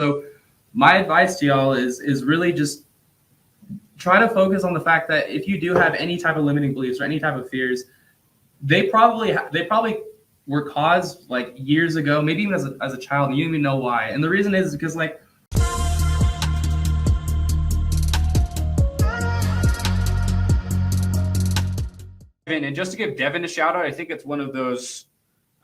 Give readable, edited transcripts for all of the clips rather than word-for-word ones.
So my advice to y'all is really just try to focus on the fact that if you do have any type of limiting beliefs or any type of fears, they probably were caused like years ago, maybe even as a child, and you don't even know why. And the reason is because like And just to give Devin a shout out, I think it's one of those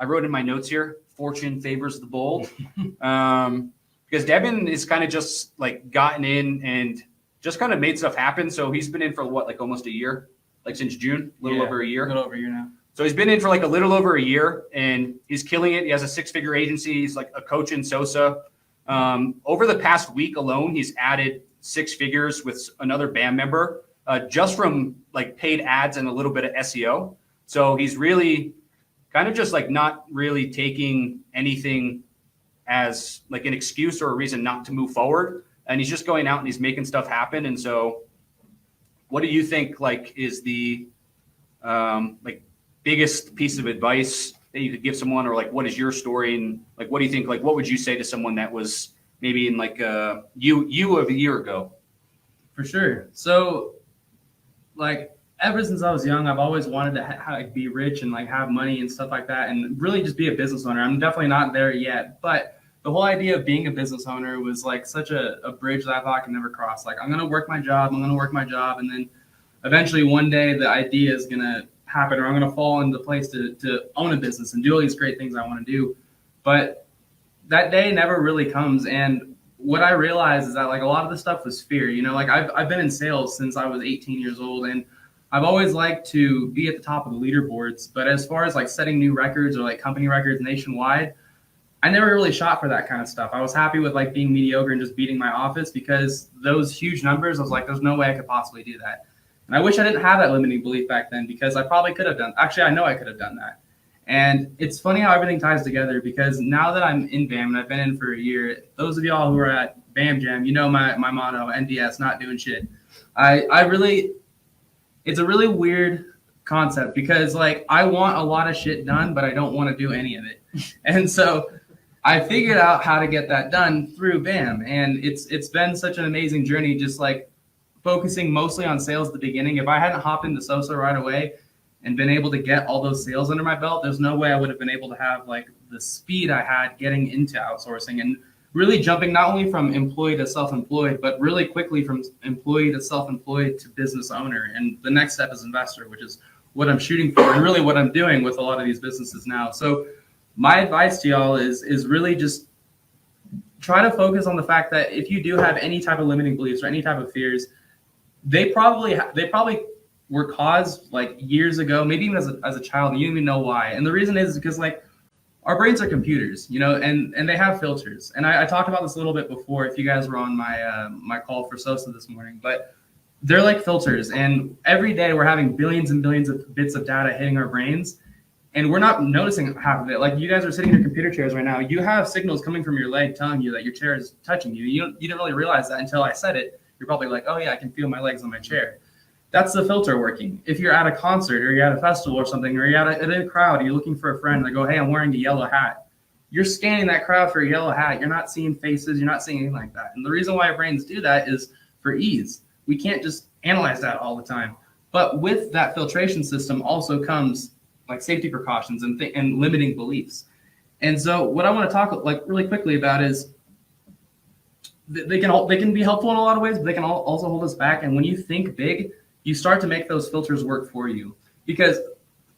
I wrote in my notes here. Fortune favors the bold, because Devin is kind of just like gotten in and just kind of made stuff happen. So he's been in for what, like almost a year, like since June, a little over a year. A little over a year now. So he's been in for like a little over a year, and he's killing it. He has a 6-figure agency. He's like a coach in Sosa. Over the past week alone, he's added 6 figures with another band member, just from like paid ads and a little bit of SEO. So he's really kind of just like not really taking anything as like an excuse or a reason not to move forward. And he's just going out and he's making stuff happen. And so what do you think like is the like biggest piece of advice that you could give someone, or like what is your story, and like what do you think, like what would you say to someone that was maybe in like you of a year ago? For sure. So like ever since I was young, I've always wanted to like be rich and like have money and stuff like that, and really just be a business owner. I'm definitely not there yet, but the whole idea of being a business owner was like such a bridge that I thought I could never cross. Like I'm going to work my job, and then eventually one day the idea is going to happen, or I'm going to fall into place to own a business and do all these great things I want to do. But that day never really comes. And what I realized is that like a lot of the stuff was fear. You know, like I've been in sales since I was 18 years old, and I've always liked to be at the top of the leaderboards. But as far as like setting new records or like company records nationwide, I never really shot for that kind of stuff. I was happy with like being mediocre and just beating my office, because those huge numbers, I was like, there's no way I could possibly do that. And I wish I didn't have that limiting belief back then, because I probably could have done. Actually, I know I could have done that. And it's funny how everything ties together, because now that I'm in BAM and I've been in for a year, those of y'all who are at BAM Jam, you know my motto, NDS, not doing shit. It's a really weird concept, because like I want a lot of shit done, but I don't want to do any of it. And so I figured out how to get that done through BAM. And it's been such an amazing journey, just like focusing mostly on sales at the beginning. If I hadn't hopped into Sosa right away and been able to get all those sales under my belt, there's no way I would have been able to have like the speed I had getting into outsourcing and really jumping not only from employee to self-employed, but really quickly from employee to self-employed to business owner. And the next step is investor, which is what I'm shooting for and really what I'm doing with a lot of these businesses now. So my advice to y'all is really just try to focus on the fact that if you do have any type of limiting beliefs or any type of fears, they probably were caused like years ago, maybe even as a child, and you don't even know why. And the reason is because like our brains are computers, you know, and they have filters. And I talked about this a little bit before if you guys were on my call for Sosa this morning, but they're like filters. And every day we're having billions and billions of bits of data hitting our brains, and we're not noticing half of it. Like you guys are sitting in your computer chairs right now. You have signals coming from your leg telling you that your chair is touching you. You didn't really realize that until I said it. You're probably like, oh yeah, I can feel my legs on my chair. That's the filter working. If you're at a concert or you're at a festival or something, or you're at a crowd, you're looking for a friend, and they go, hey, I'm wearing a yellow hat. You're scanning that crowd for a yellow hat. You're not seeing faces. You're not seeing anything like that. And the reason why our brains do that is for ease. We can't just analyze that all the time. But with that filtration system also comes like safety precautions and limiting beliefs. And so what I want to talk like really quickly about is they can be helpful in a lot of ways, but they can also hold us back. And when you think big, you start to make those filters work for you, because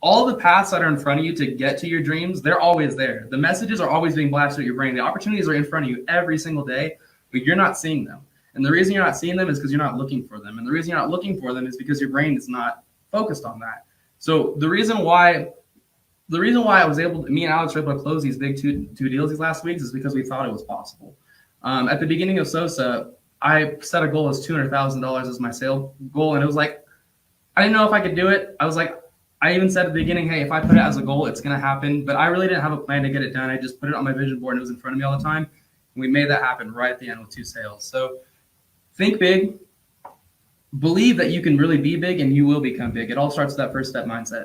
all the paths that are in front of you to get to your dreams, they're always there. The messages are always being blasted at your brain. The opportunities are in front of you every single day, but you're not seeing them. And the reason you're not seeing them is because you're not looking for them. And the reason you're not looking for them is because your brain is not focused on that. So the reason why I was able to, me and Alex were able to close these big two deals these last weeks is because we thought it was possible. At the beginning of Sosa, I set a goal as $200,000 as my sale goal. And it was like, I didn't know if I could do it. I was like, I even said at the beginning, hey, if I put it as a goal, it's going to happen. But I really didn't have a plan to get it done. I just put it on my vision board and it was in front of me all the time. And we made that happen right at the end with 2 sales. So think big, believe that you can really be big, and you will become big. It all starts with that first step mindset.